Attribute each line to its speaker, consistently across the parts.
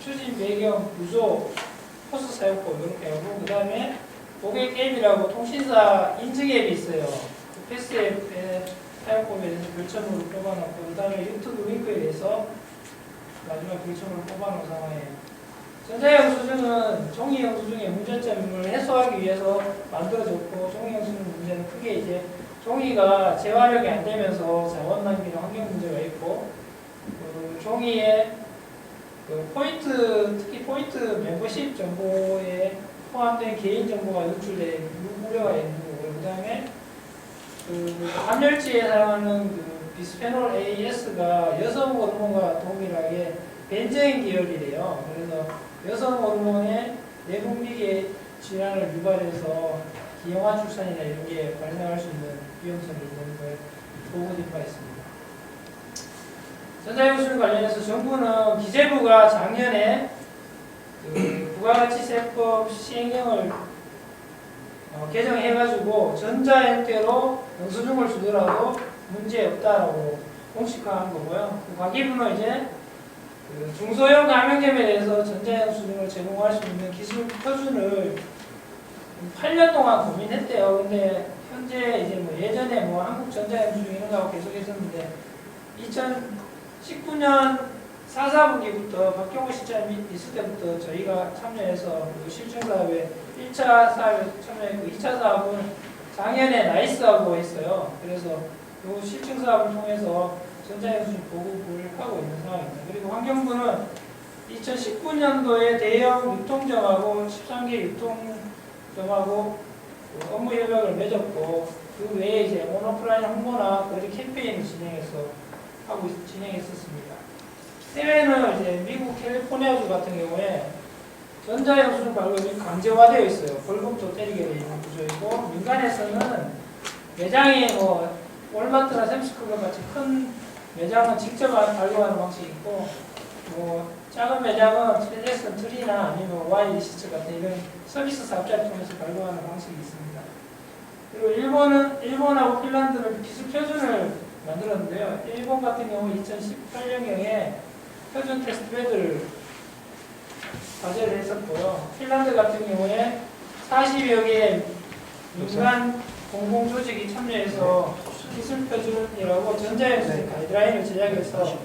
Speaker 1: 추진 배경, 구조, 호스 사용법 이렇게 하고 그 다음에 고객 앱이라고 통신사 인증 앱이 있어요. 그 패스 앱의 사용법에 대해서 별점으로 뽑아놓고 그 다음에 유튜브 링크에 대해서 마지막 별점으로 뽑아놓은 상황이에요. 전자영수증은 종이영수증의 문제점을 해소하기 위해서 만들어졌고 종이영수증 문제는 크게 이제 종이가 재활용이 안 되면서 자원 낭비나 환경 문제가 있고 그 종이에 그 포인트 특히 포인트 멤버십 정보에 포함된 개인 정보가 노출된 우려가 있는 거고 그 다음에 그 감열지에 사용하는 그 비스페놀 AS가 여성 호르몬과 동일하게 벤젠 계열이래요. 그래서 여성 호르몬의 내분비계 질환을 유발해서 기형아 출산이나 이런 게 발생할 수 있는 위험성이 있는 걸 보고된 바 있습니다. 전자영수증 관련해서 정부는 기재부가 작년에 그 부가가치세법 시행령을 개정해가지고 전자 형태로 영수증을 주더라도 문제 없다라고 공식화한 거고요. 그 과기부는 이제 그 중소형 가맹점에 대해서 전자영수증을 제공할 수 있는 기술 표준을 8년 동안 고민했대요. 근데 현재 이제 뭐 예전에 뭐 한국 전자영수증 이런 거하고 계속 했었는데 2019년 4사분기부터 박경호 실장이 있을 때부터 저희가 참여해서 그 실증사업에 1차 사업에 참여했고 2차 사업은 작년에 나이스하고 했어요. 그래서 이 실증사업을 통해서 전자영수증 보급을 하고 있는 상황입니다. 그리고 환경부는 2019년도에 대형 유통점하고 13개 유통점하고 업무 협약을 맺었고 그 외에 이제 온오프라인 홍보나 거리 캠페인을 진행했었습니다. 해외는 이제 미국 캘리포니아주 같은 경우에 전자영수증 발급이 강제화되어 있어요. 벌금도 때리게 되어 있는 구조이고 민간에서는 매장이 뭐 월마트나 샘스클럽 같이 큰 매장은 직접 발급하는 방식이 있고 뭐 작은 매장은 텔레슨 트리나 아니면 Y 리시트 같은 이런 서비스 사업자를 통해서 발급하는 방식이 있습니다. 그리고 일본하고 핀란드는 기술 표준을 만들었는데요. 일본 같은 경우 2018년경에 표준 테스트베드를 과제를 했었고요. 핀란드 같은 경우에 40여 개의 민간 공공조직이 참여해서 기술 표준이라고 전자영수증 가이드라인을 제작해서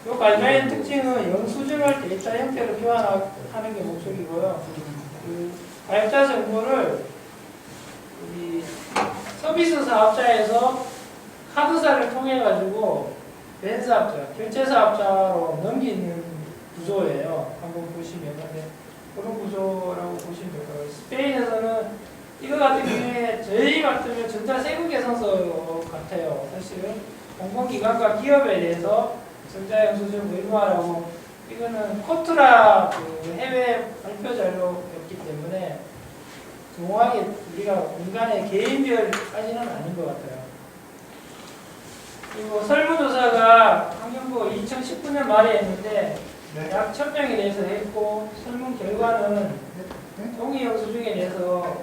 Speaker 1: 이 가이드라인 특징은 영수증을 데이터 형태로 교환하는 게 목적이고요. 그 가입자 정보를 이 서비스 사업자에서 카드사를 통해 가지고 벤 사업자, 결제 사업자로 넘기는 구조예요. 한번 보시면 그런 구조라고 보시면 될 거예요. 스페인에서는 이거 같은 경우에 저희 같으면 전자세금 계산서 같아요. 사실은 공공기관과 기업에 대해서 전자영수증 의무화라고 이거는 코트라 그 해외 발표 자료였기 때문에 정확하게 우리가 민간의 개인별까지는 아닌 것 같아요. 그리고 설문조사가 환경부가 2019년 말에 했는데 약 1000명에 대해서 했고 설문 결과는 종이영수증에 대해서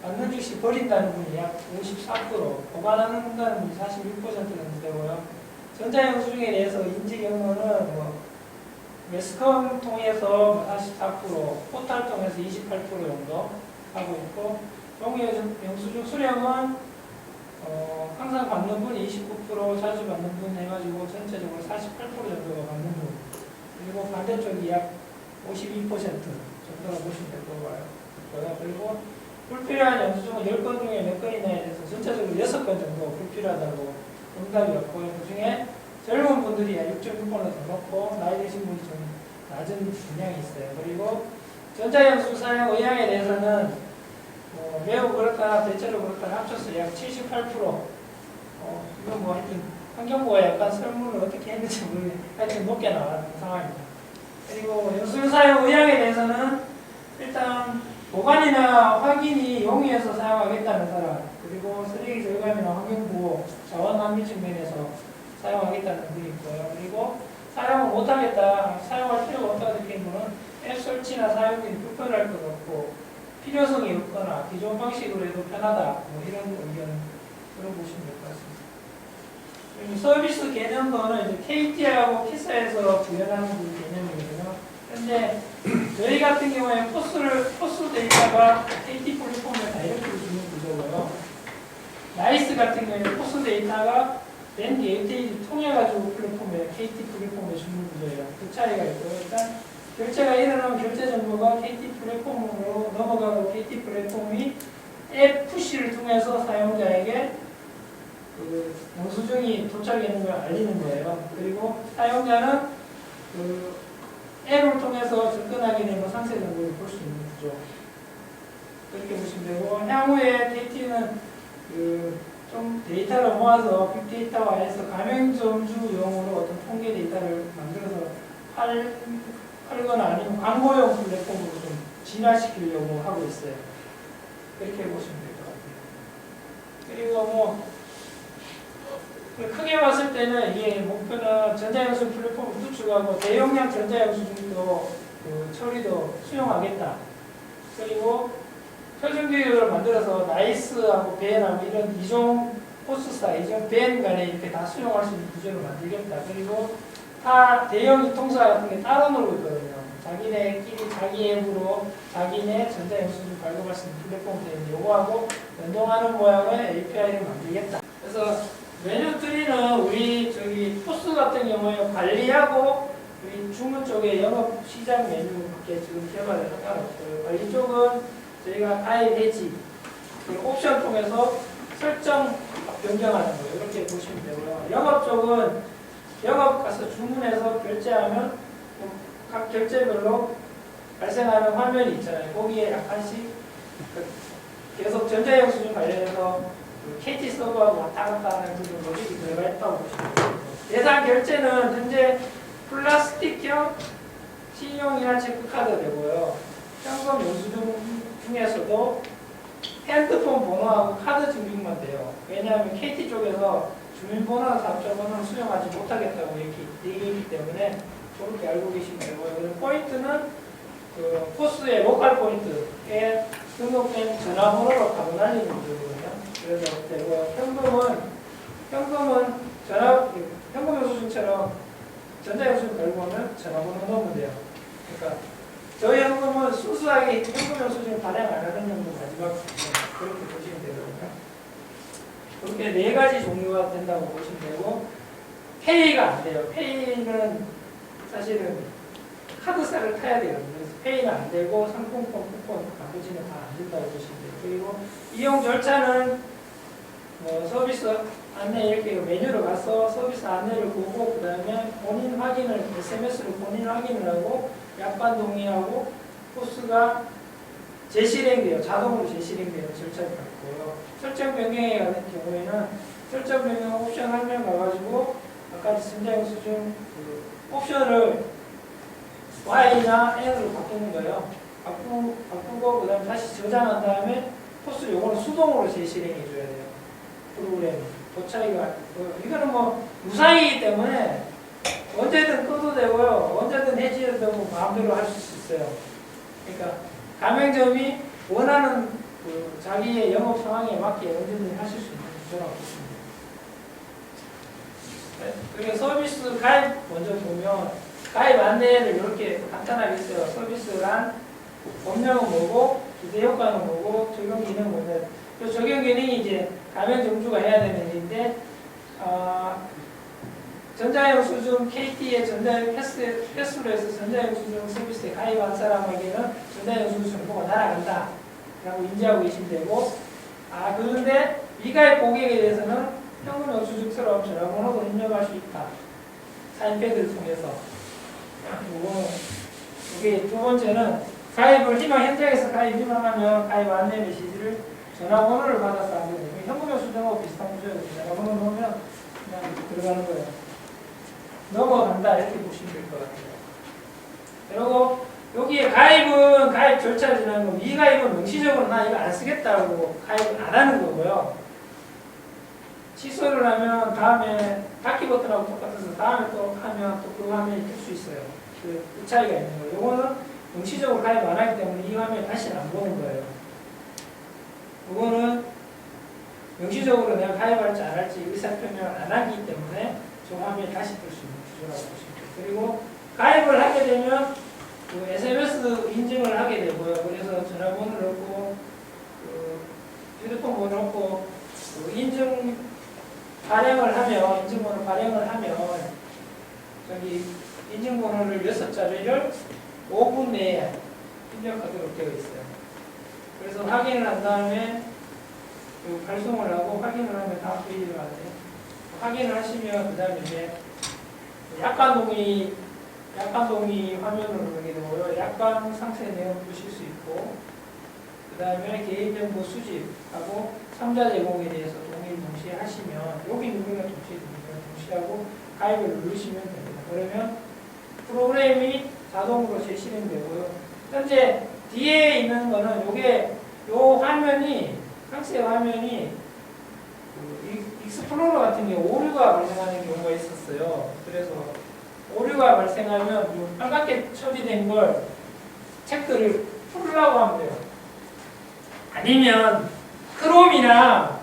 Speaker 1: 받는 즉시 버린다는 분이 약 54%, 보관한다는 분이 46%는 되고요. 전자영수증에 대해서 인지 경로는 뭐 매스컴 통해서 44%, 포탈 통해서 28% 정도 하고 있고 종이영수증 수령은 항상 받는 분이 29%, 자주 받는 분 해가지고 전체적으로 48% 정도가 받는 분. 그리고 반대쪽이 약 52% 정도라고 보시면 될 거고요. 그리고 불필요한 영수증은 10건 중에 몇 건이냐에 대해서 전체적으로 6건 정도 불필요하다고 응답이 왔고요. 그 중에 젊은 분들이 6.6번을 더 넣고 나이 드신 분이 좀 낮은 분량이 있어요. 그리고 전자영수증 사용 의향에 대해서는 매우 그렇다, 대체로 그렇다 합쳐서 약 78%. 이건 뭐 하여튼 환경부가 약간 설문을 어떻게 했는지 모르겠는데 하여튼 높게 나가는 상황입니다. 그리고 영수증 사용 의향에 대해서는 일단 보관이나 확인이 용이해서 사용하겠다는 사람, 그리고 쓰레기 절감이나 환경보호, 자원 낭비 측면에서 사용하겠다는 분이 있고요. 그리고 사용을 못하겠다, 사용할 필요가 없다고 느끼는 분은 앱 설치나 사용이 불편할 것 같고 필요성이 없거나 기존 방식으로 해도 편하다, 뭐 이런 의견 들어보시면 될 것 같습니다. 그리고 서비스 개념도는 이제 KT하고 키사에서 구현하는 개념이거든요. 근데 저희 같은 경우에 포스 데이터가 KT 플랫폼에 다이렉트로 주는 구조고요. 나이스 같은 경우에 포스 데이터가 랜 게이트웨이 통해가지고 플랫폼에 KT 플랫폼에 주는 구조예요. 그 차이가 있고 일단 결제가 일어나면 결제 정보가 KT 플랫폼으로 넘어가고 KT 플랫폼이 앱 푸시를 통해서 사용자에게 그 영수증이 도착하는 걸 알리는 거예요. 그리고 사용자는 그 앱을 통해서 접근하게 되면 상세 정보를 볼 수 있는 구조. 그렇게 보시면 되고 향후에 KT는 좀 데이터를 모아서 빅데이터화해서 가맹점주용으로 어떤 통계 데이터를 만들어서 팔거나 아니면 광고용 플랫폼으로 좀 진화시키려고 하고 있어요. 그렇게 보시면 될 것 같아요. 그리고 뭐 크게 봤을 때는 이게 목표는 전자영수증 플랫폼을 구축하고 대용량 전자영수증도 처리도 수용하겠다. 그리고 표준규율을 만들어서 나이스하고 벤하고 이런 이종 포스사, 이종 벤 간에 이렇게 다 수용할 수 있는 구조를 만들겠다. 그리고 다 대형 유통사 같은 게 따로 놀고 있거든요. 자기네끼리 자기 앱으로 자기네 전자영수증 발급할 수 있는 플랫폼 때문에 요거하고 연동하는 모양의 API를 만들겠다. 그래서 메뉴 3는 우리 저기 포스 같은 경우에 관리하고 우리 주문 쪽에 영업 시장 메뉴밖에 지금 개발을 상관없어요. 관리 쪽은 저희가 가입 해지, 옵션 통해서 설정 변경하는 거예요. 이렇게 보시면 되고요. 영업 쪽은 영업 가서 주문해서 결제하면 각 결제별로 발생하는 화면이 있잖아요. 거기에 약간씩 계속 전자영수증 관련해서 KT 서버하고 왔다 갔다 하는 그런 로직이 들어가 있다고 보시면 됩니다. 대상 결제는 현재 플라스틱형 신용이나 체크카드 되고요. 현금 영수증 중에서도 핸드폰 번호하고 카드 증빙만 돼요. 왜냐하면 KT 쪽에서 주민번호나 사업자번호를 수용하지 못하겠다고 얘기했기 때문에 그렇게 알고 계시면 되고요. 포인트는 그 포스의 로컬 포인트에 등록된 전화번호로 바로 날리는 거거든요. 그래서 되고 현금은 현금 영수증처럼 전자영수증 걸고 오면 전화번호 넣으면 돼요. 그러니까 저희 현금은 순수하게 현금 영수증 발행 안 하는 정도 마지막 그렇게 보시면 되거든요. 그렇게 4가지 종류가 된다고 보시면 되고 페이가 안 돼요. 페이는 사실은 카드사를 타야 되거든요. 그래서 페이는 안 되고 상품권, 쿠폰 나머지는 다 안 된다고 보시면 돼요. 그리고 이용 절차는 서비스 안내 이렇게 메뉴로 가서 서비스 안내를 보고 그 다음에 본인 확인을 SMS로 본인 확인을 하고 약관 동의하고 포스가 재실행돼요. 자동으로 재실행되는 절차를 갖고요. 설정 변경에 가는 경우에는 설정 변경 옵션 화면 가가지고 아까 전자영수증 옵션을 Y나 N으로 바꾸는 거예요. 바꾸고 그 다음에 다시 저장한 다음에 포스 요거는 수동으로 재실행해 줘야 돼요. 프로그램 그 차이가 이거는 뭐 무상이기 때문에 언제든 끄도 되고요. 언제든 해지해도 되고 마음대로 할 수 있어요. 그러니까 가맹점이 원하는 그 자기의 영업 상황에 맞게 언제든 하실 수 있는 구조라고 보시면 돼요. 그리고 서비스 가입 먼저 보면 가입 안내를 이렇게 간단하게 써요. 서비스란 법령은 뭐고 기대 효과는 뭐고 적용 기능은 뭐냐. 그 적용 기능이 이제 가맹점주가 해야 되는 일인데 전자영수증 KT의 패스로 해서 전자영수증 서비스에 가입한 사람에게는 전자영수증 정보가 날아간다 라고 인지하고 계시면 되고 그런데 미가입 고객에 대해서는 현금 영수증처럼 전화번호도 입력할 수 있다. 사인패드를 통해서 이게 두 번째는 가입을 현장에서 가입 희망하면 가입 안내 메시지를 전화번호를 받아서 하게 되고 현금 영수증하고 비슷한 구조예요. 전화번호 넣으면 그냥 들어가는 거예요. 넘어간다 이렇게 보시면 될 것 같아요. 그리고 여기에 가입은 가입 절차를 지나는 거, 미가입은 명시적으로 나 이거 안 쓰겠다고 가입을 안 하는 거고요. 취소를 하면 다음에 닫기 버튼하고 똑같아서 다음에 또 하면 또 그 화면이 뜰 수 있어요. 그 차이가 있는 거예요. 요거는 명시적으로 가입 안 하기 때문에 이 화면이 다시 안 보는 거예요. 요거는 명시적으로 내가 가입할지 안 할지 의사표명을 안 하기 때문에 저 화면이 다시 뜰 수 있는 구조라고 보시면 돼요. 그리고 가입을 하게 되면 그 SMS 인증을 하게 되고요. 그래서 전화번호를 넣고 그 휴대폰 번호 넣고 그 인증 발행을 하면 인증번호 발행을 하면 저기 인증번호를 6자리를 5분 내에 입력하도록 되어 있어요. 그래서 확인을 한 다음에 그 발송을 하고 확인을 하면 다음 페이지로 가세요. 확인을 하시면 그 다음에 이제 약관 동의 화면으로 보게 되고요. 약관 상세 내용 보실 수 있고 그 다음에 개인정보 수집하고 3자 제공에 대해서 동의를 동시에 하시면 여기 누르면 동시하고 가입을 누르시면 됩니다. 그러면 프로그램이 자동으로 재실행되고요. 현재 뒤에 있는 거는 요 화면이 상세 화면이 그 익스플로러 같은 경우 오류가 발생하는 경우가 있었어요. 그래서 오류가 발생하면 빨갛게 처리된 걸 책들을 풀으라고 하면 돼요. 아니면 크롬이나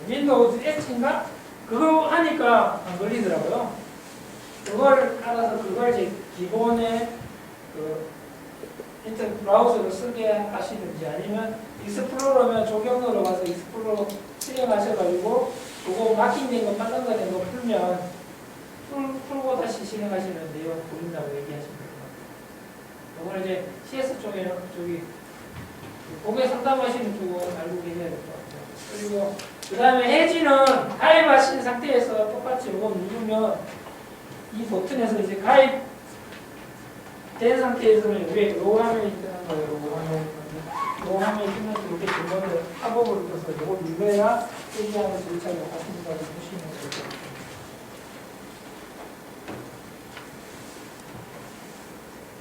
Speaker 1: 윈도우즈 X인가? 그거 하니까 안 걸리더라고요. 그걸 알아서 그걸 이제 기본의 그 인터넷 브라우저로 쓰게 하시든지 아니면 익스플로러면 조경로로 가서 익스플로러 실행하셔가지고 그거 마킹된 거 판단된 거 풀면 풀고 다시 실행하시면 내용 보인다고 얘기하시면 될 것 같아요. 이거는 이제 CS 쪽에 저기 고객 상담하시는 쪽은 알고 계셔야 될 것 같아요. 그리고 그 다음에 해지는 가입하신 상태에서 똑같이 이거 누르면 이 버튼에서 이제 가입된 상태에서는 왜 로 화면이 뜨는 거예요. 로 화면이 뜨면서 이렇게 중간에 팝업을 눌러서 이걸 눌러야 해지하는 절차가 같은다고 보시면 될 것 같아요.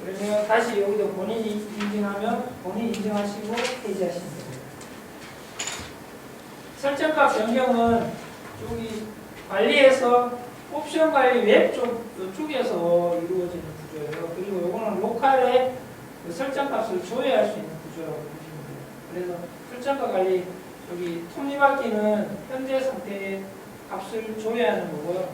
Speaker 1: 그러면 다시 여기도 본인이 인증하면 본인 인증하시고 해지하시면 됩니다. 설정값 변경은 여기 관리에서 옵션 관리 웹 쪽에서 이루어지는 구조예요. 그리고 이거는 로컬에 그 설정값을 조회할 수 있는 구조라고 보시면 돼요. 그래서 설정값 관리 여기 톱니바퀴는 현재 상태의 값을 조회하는 거고요.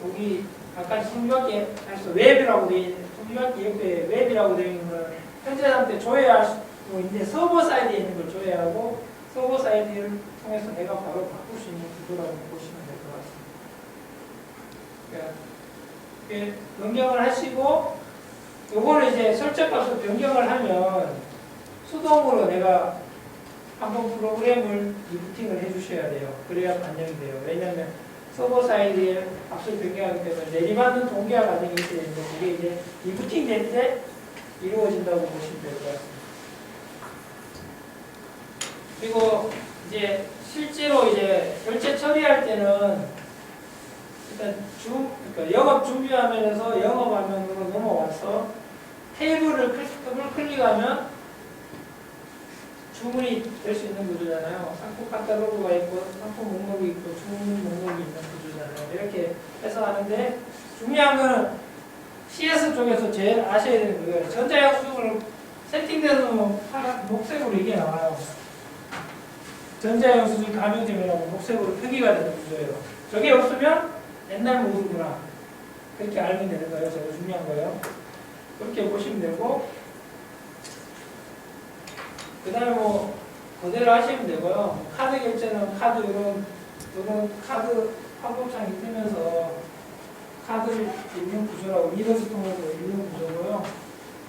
Speaker 1: 여기 아까 톱니바퀴에서 웹이라고 되어 있는 톱니바퀴 옆에 웹이라고 되어 있는 건 현재 상태 조회할 수 있는데 서버 사이드에 있는 걸 조회하고 서버 사이드를 통해서 내가 바로 바꿀 수 있는 구조라고 보시면 될 것 같습니다. 그러니까 변경을 하시고 요거는 이제 설정값을 변경을 하면 수동으로 내가 한번 프로그램을 리부팅을 해주셔야 돼요. 그래야 반영이 돼요. 왜냐하면 서버 사이드에 값을 변경하기 때문에 내리받는 동기화 과정이 있어야 되는데 그게 이제 리부팅 될 때 이루어진다고 보시면 될 것 같습니다. 그리고 이제 실제로 이제 결제 처리할 때는 일단 그러니까 영업 준비 화면에서 영업 화면으로 넘어와서 테이블을 더블 클릭하면 주문이 될 수 있는 구조잖아요. 상품 카탈로그가 있고 상품 목록이 있고 주문 목록이 있는 구조잖아요. 이렇게 해서 하는데 중요한 거는 CS 쪽에서 제일 아셔야 되는 거예요. 전자영수증을 세팅돼서 녹색으로 이게 나와요. 전자영수증 가명점이라고 녹색으로 표기가 되는 구조예요. 저게 없으면 옛날 모드구나. 그렇게 알면 되는 거예요. 저거 중요한 거예요. 그렇게 보시면 되고 그 다음에 뭐 그대로 하시면 되고요. 카드 결제는 카드 이런 카드 팝업창이 뜨면서 카드를 읽는 구조라고 리더스 통해서 읽는 구조고요.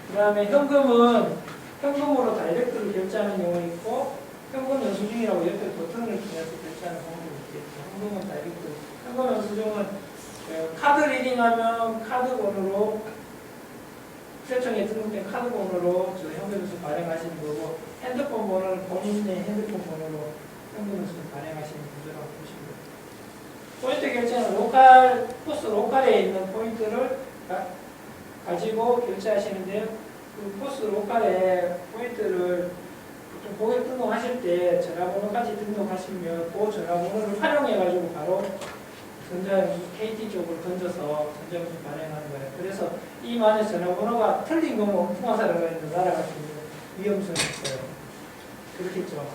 Speaker 1: 그 다음에 현금은 현금으로 다이렉트로 결제하는 경우가 있고 현금 영수증이라고 옆에 버튼을 통해서 결제하는 경우도 있겠죠. 현금은 다이렉트. 현금 영수증은 카드 리딩하면 카드 번호로 세청에 등록된 카드 번호로 저 현금 영수증 발행하시는 거고 핸드폰 번호는 본인의 핸드폰 번호로 현금 영수증 발행하시는 구조라고 보시면 됩니다. 포인트 결제는 로컬 포스 로컬에 있는 포인트를 가지고 결제하시는데요. 그 포스 로컬에 포인트를 보통 고객 등록하실 때 전화번호까지 등록하시면 그 전화번호를 활용해가지고 바로 전자영수증 KT 쪽으로 던져서 전자영수증 발행하는 거예요. 그래서 이 만에 전화번호가 틀린 거면 엉뚱한 사람이 날아갈 수 있는 위험성이 있어요. 그렇겠죠.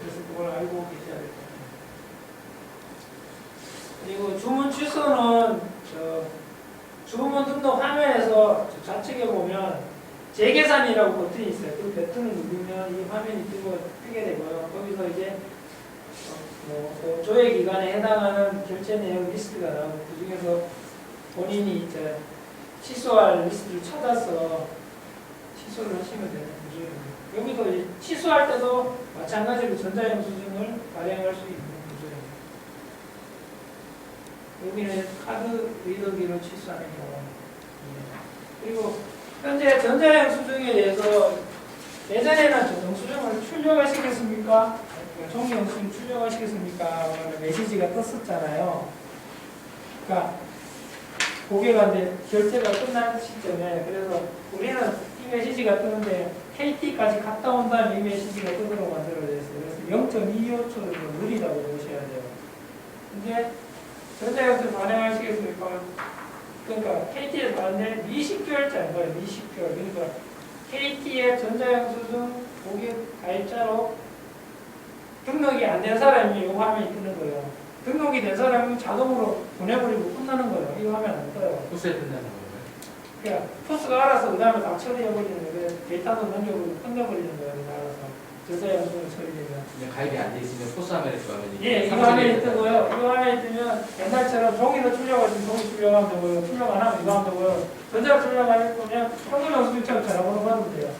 Speaker 1: 그래서 그걸 알고 계셔야 될 것 같아요. 그리고 주문 취소는 주문 등록 화면에서 좌측에 보면 재계산이라고 버튼이 있어요. 그 버튼을 누르면 이 화면이 뜨게 되고요. 거기서 이제 그 조회 기간에 해당하는 결제 내용 리스트가 나오고 그 중에서 본인이 이제 취소할 리스트를 찾아서 취소를 하시면 되는 구조입니다. 여기도 이제 취소할 때도 마찬가지로 전자영수증을 발행할 수 있는 구조입니다. 여기는 카드 리더기로 취소하는 경우입니다. 그리고 현재 전자영수증에 대해서 예전에는 영수증을 출력하시겠습니까? 종이 영수증 출력하시겠습니까? 메시지가 떴었잖아요. 그러니까 고객가 이제 결제가 끝난 시점에 그래서 우리는 이 메시지가 뜨는데 KT까지 갔다 온 다음에 이 메시지가 뜨도록 만들어져 있어요. 그래서 0.25초를 느리다고 보셔야 돼요. 근데 전자영수증 발행하시겠습니까? 그러니까 KT에서 받는데 미식결제인 거예요. 미식결. 그러니까 KT의 전자영수증 고객 가입자로 등록이 안 된 사람이 이 화면이 뜨는 거예요. 등록이 된 사람은 자동으로 보내버리고 끝나는 거예요. 이 화면 안 떠요.
Speaker 2: 포스에 끝나는 거예요?
Speaker 1: 그러니까 포스가 알아서 그 다음에 다 처리해버리는 거예요. 데이터도 넘겨버리고 끝내버리는 거예요. 알아서. 전자영수증 처리되면.
Speaker 2: 근데 가입이 안 돼 있으면 포스 화면에 들어가면
Speaker 1: 예, 이 화면이 뜨고요. 이 화면이 뜨면 옛날처럼 종이로 출력하시면 종이 출력하면 되고요. 출력 안 하면 이거 하면 되고요. 전자로 출력할 거면 현금영수증처럼 전화번호 받으면 돼요.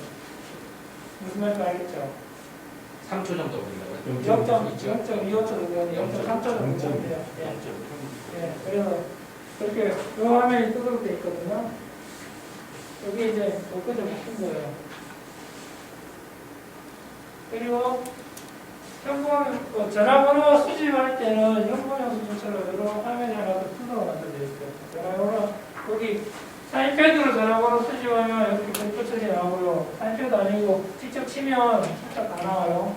Speaker 1: 무슨 말인지 알겠죠?
Speaker 2: 3초 정도 걸린다고요?
Speaker 1: 0.25초 정도, 0.3초 정도 돼요. 예, 그래서 그렇게 이 화면이 뜨도록 돼 있거든요. 여기 이제 엊그제 바꾼 거예요. 그리고 현금 전화번호 수집할 때는 현금영수증처럼 이런 화면이 하나 더 뜨도록 만들어져 있어요. 전화번호 여기 사인패드로 전화번호 수집하면 이렇게 별표처리 나오고요. 사인패드 아니고 직접 치면 살짝 다 나와요.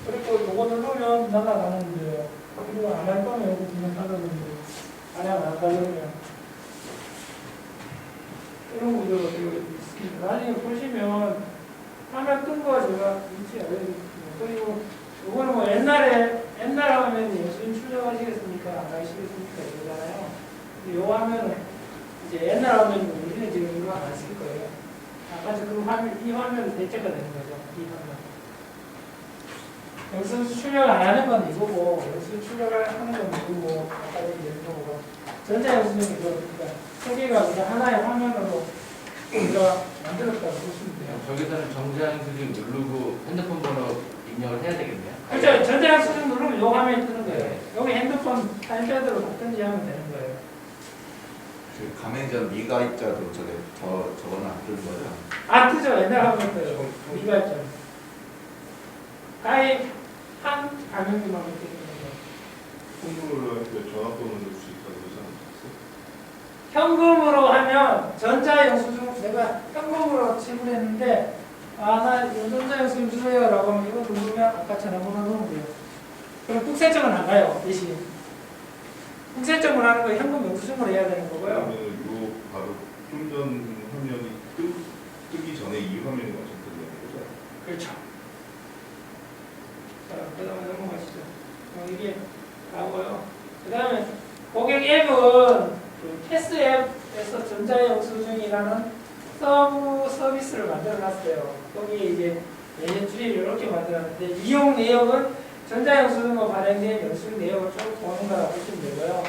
Speaker 1: 그리고 요거 누르면 날아가는 거예요. 그리고 안 할 거면 여기 그냥 닫아놓는데 안 하면 안 닫으면 이런 구조가 되어 있습니다. 나중에 보시면 화면 뜬 거 제가 위치 알려드릴게요. 그리고 요거는 뭐 옛날 화면에 영수증 출력하시겠습니까? 안 하시겠습니까? 이러잖아요. 근데 요 화면은 이제 옛날 화면이고 우리는 지금 이거 안 쓸 거예요. 아까 그 화면, 이 화면은 대체가 되는 거죠. 이 화면. 영수증 출력 안 하는 건 이거고, 영수증 출력을 하는 건 이거고, 아까 얘기한 거고. 전자영수증이 그러니까 세 개가 그냥 하나의 화면으로 우리가 만들었다고 보시면 돼요.
Speaker 2: 저기서는 전자영수증 누르고 핸드폰 번호 입력을 해야 되겠네요.
Speaker 1: 그렇죠. 전자영수증 누르면 요 화면이 뜨는 거예요. 여기 핸드폰 타임패드로 바꾸든지 하면 되는 거예요.
Speaker 3: 그 가맹점 미가입자도 저거는 안 뜨는 거죠?
Speaker 1: 안 뜨죠. 옛날 화면 떠요. 미가입자. 가입한 가맹점만 이렇게 되는 거예요.
Speaker 4: 현금으로 할 때 전화번호 넣을 수 있다고 그러지 않았어요?
Speaker 1: 현금으로 하면 전자영수증 내가 현금으로 지불했는데 나 전자영수증 주세요 라고 하면 이거 누르면 아까 전화번호 넣으면 돼요. 그럼 국세청은 안 가요. 대신 국세청을 하는 거 현금 영수증으로 해야 되는 거고요.
Speaker 4: 그러면 요 바로 좀 전 화면이 뜨기 전에 이 화면이 먼저 뜨는 거죠?
Speaker 1: 그렇죠. 자, 그 다음에 넘어가시죠. 이게 나오고요. 그 다음에 고객 앱은 그 패스 앱에서 전자영수증이라는 서브 서비스를 만들어 놨어요. 거기에 이제 내년 주의를 이렇게 만들었는데 이용 내역은 전자영수증으로 발행된 영수증 내역을 쭉 보는 거라고 보시면 되고요.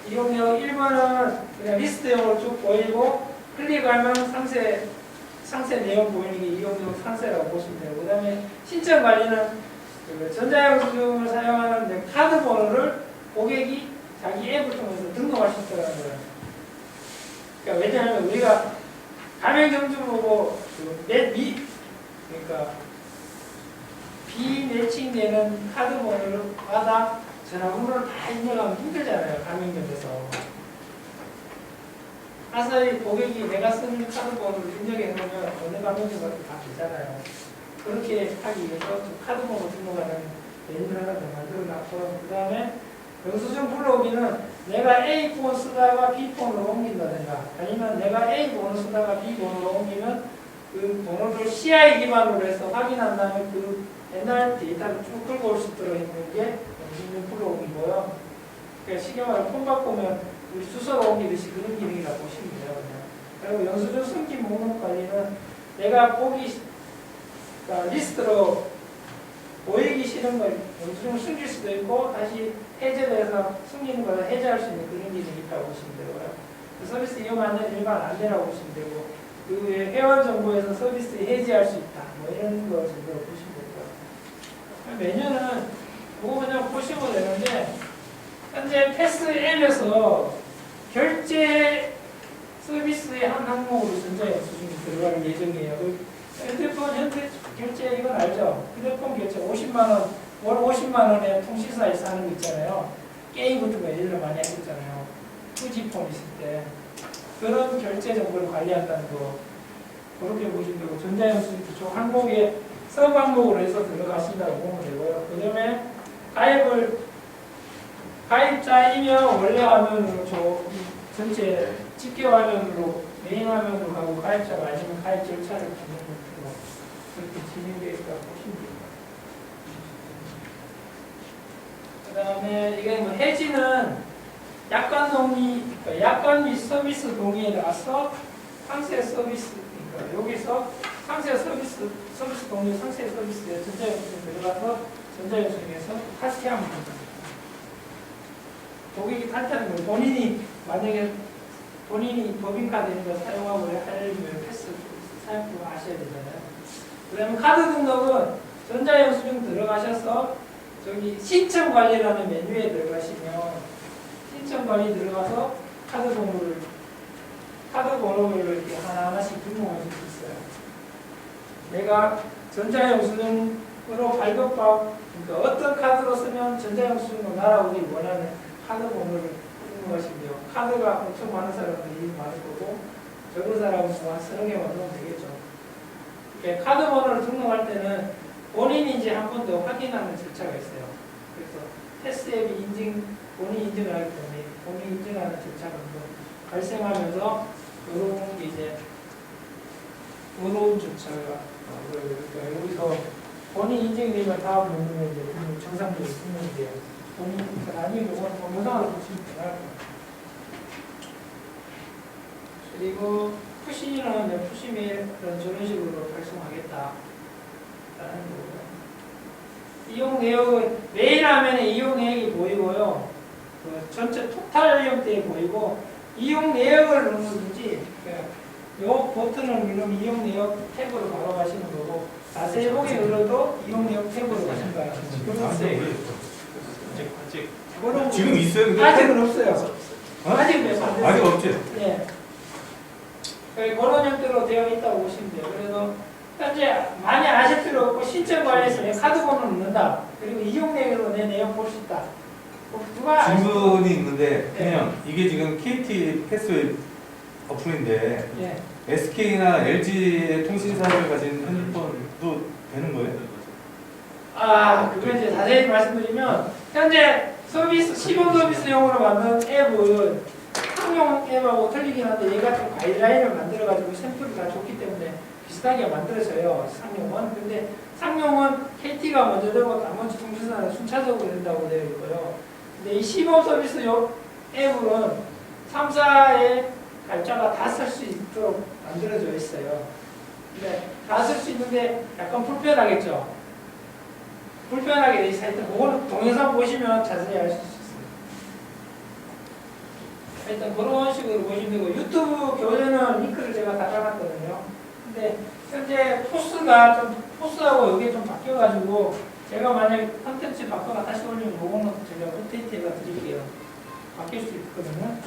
Speaker 1: 이용 내역 1번은 그냥 리스트형으로 쭉 보이고 클릭하면 상세 내용 보이는 게 이용 내역 상세라고 보시면 되고 그 다음에 신청 관리는 그 전자영수증을 사용하는 카드 번호를 고객이 자기 앱을 통해서 등록할 수 있다는 거예요. 그러니까 왜냐하면 우리가 가맹점주 보고 그러니까 비매칭되는 카드 번호마다 전화번호를 다 입력하면 힘들잖아요. 가맹점에서. 아사히 고객이 내가 쓰는 카드 번호를 입력해 놓으면 어느 가맹점에서 다 되잖아요. 그렇게 하기 위해서 카드 번호 등록하는 메뉴를 하나 더 만들어 놨고 그 다음에 영수증 불러오기는 내가 A 폰 쓰다가 B 폰으로 옮긴다든가 아니면 내가 A 번호 쓰다가 B 번호로 옮기면 그 번호를 CI 기반으로 해서 확인한 다음에 그 옛날 데이터를 쭉 끌고 올 수 있도록 있는 게 영수증 불러오기고요. 그러니까 쉽게 말하면 폰 바꾸면 우리 주소가 옮기듯이 그런 기능이라고 보시면 돼요. 그냥. 그리고 영수증 숨김 목록 관리는 내가 그러니까 리스트로 보이기 싫은 걸 영수증을 숨길 수도 있고 다시 해제를 해서 숨기는 걸 해제할 수 있는 그런 기능이 있다고 보시면 되고요. 그 서비스 이용 안내는 일반 안내라고 보시면 되고 그 외에 회원 정보에서 서비스 해제할 수 있다. 뭐 이런 거 정도로 보시면 될 것 같아요. 메뉴는 그거 그냥 보시면 되는데 현재 패스 L에서 결제 서비스의 한 항목으로 전자영수증이 들어갈 예정이에요. 핸드폰 현대 결제 이건 알죠? 휴대폰 결제 50만 원, 월 50만 원에 통신사에서 하는 거 있잖아요. 게임 같은 거 예를 들어 많이 하셨잖아요. 2G폰 있을 때 그런 결제 정보를 관리한다는 거 그렇게 보시면 되고 전자영수증 그쪽 항목에 서브 항목으로 해서 들어가신다고 보면 되고요. 그 다음에 가입자이면 원래 화면으로 전체 집계 화면으로 메인 화면으로 가고 가입자가 아니면 가입 절차를 받는 것으로 그렇게 진행되어 있다고 보시면 됩니다. 그 다음에 이게 뭐 해지는 약관 및 서비스 동의에 나서 상세 서비스 그러니까 여기서 상세 서비스 동의 상세 서비스에 전자영수증 들어가서 전자영수증에서 탈퇴하면 됩니다. 고객이 탈퇴하는 거 본인이 만약에 본인이 법인카드 이런 거 사용하고 하려면 패스 사용법 아셔야 되잖아요. 그다음에 카드 등록은 전자영수증 들어가셔서 저기 신청 관리라는 메뉴에 들어가시면 신청 관리 들어가서 카드 번호를 이렇게 하나하나씩 등록하실 수 있어요. 내가 전자영수증으로 발급받 그러니까 어떤 카드로 쓰면 전자영수증으로 날아오길 원하는 카드 번호를 등록하시고요. 카드가 엄청 많은 사람들이 많을 거고 적은 사람은 한 30개만 넣으면 되겠죠. 그러니까 카드 번호를 등록할 때는 본인이 이제 한 번 더 확인하는 절차가 있어요. 그래서 패스앱이 본인 인증을 하기 때문에 본인 인증하는 절차가 발생하면서 이런 게 이제 어려운 절차가 그러니까 여기서 본인 인증되면 다음 메뉴에 이제 정상적으로 등록이 돼요. 본인 아니면 동영상으로 보시면 돼요. 그리고 푸시는 푸시메일 저런 식으로 발송하겠다. 라는 거고요. 이용 내역은 메일 화면에 이용 내역이 보이고요. 그 전체 토탈 형태에 보이고 이용 내역을 누르든지 요 버튼을 누르면 이용 내역 탭으로 바로 가시는 거고 자세히 보기 눌러도 이용 내역 탭으로 가시는 거예요.
Speaker 4: 지금 있어요? 근데?
Speaker 1: 아직은 없어요. 아직
Speaker 4: 아직 없지?
Speaker 1: 네. 그런 형태로 되어 있다고 보시면 돼요. 그래서 현재 많이 아실 필요 없고 신청 관리에서 내 카드 번호를 넣는다. 그리고 이용 내역으로 내 내용 볼 수 있다. 누가
Speaker 5: 질문이 있는데
Speaker 1: 네.
Speaker 5: 그냥 이게 지금 KT 패스웨이 어플인데
Speaker 1: 예.
Speaker 5: SK나 LG 통신사를 가진 핸드폰도 되는 거예요?
Speaker 1: 그거 이제 자세히 말씀드리면 현재 서비스 시범 서비스용으로 만든 앱은 상용 앱하고 틀리긴 한데 얘가 좀 가이드라인을 만들어가지고 샘플을 다 줬기 때문에 비슷하게 만들어져요. 상용은. 근데 상용은 KT가 먼저 되고 나머지 통신사는 순차적으로 된다고 되어 있고요. 근데 이 시범 서비스용 앱은 3사의 가입자가 다 쓸 수 있도록 만들어져 있어요. 근데 다 쓸 수 있는데 약간 불편하겠죠. 불편하게 돼 있어요. 하여튼 그거는 동영상 보시면 자세히 알 수 있어요. 일단 그런 식으로 보시면 되고 유튜브 교재는 링크를 제가 달아놨거든요. 근데 현재 포스하고 이게 좀 바뀌어가지고 제가 만약에 컨텐츠 바꿔가 다시 올리면 그거는 제가 업데이트해가 드릴게요. 바뀔 수 있거든요.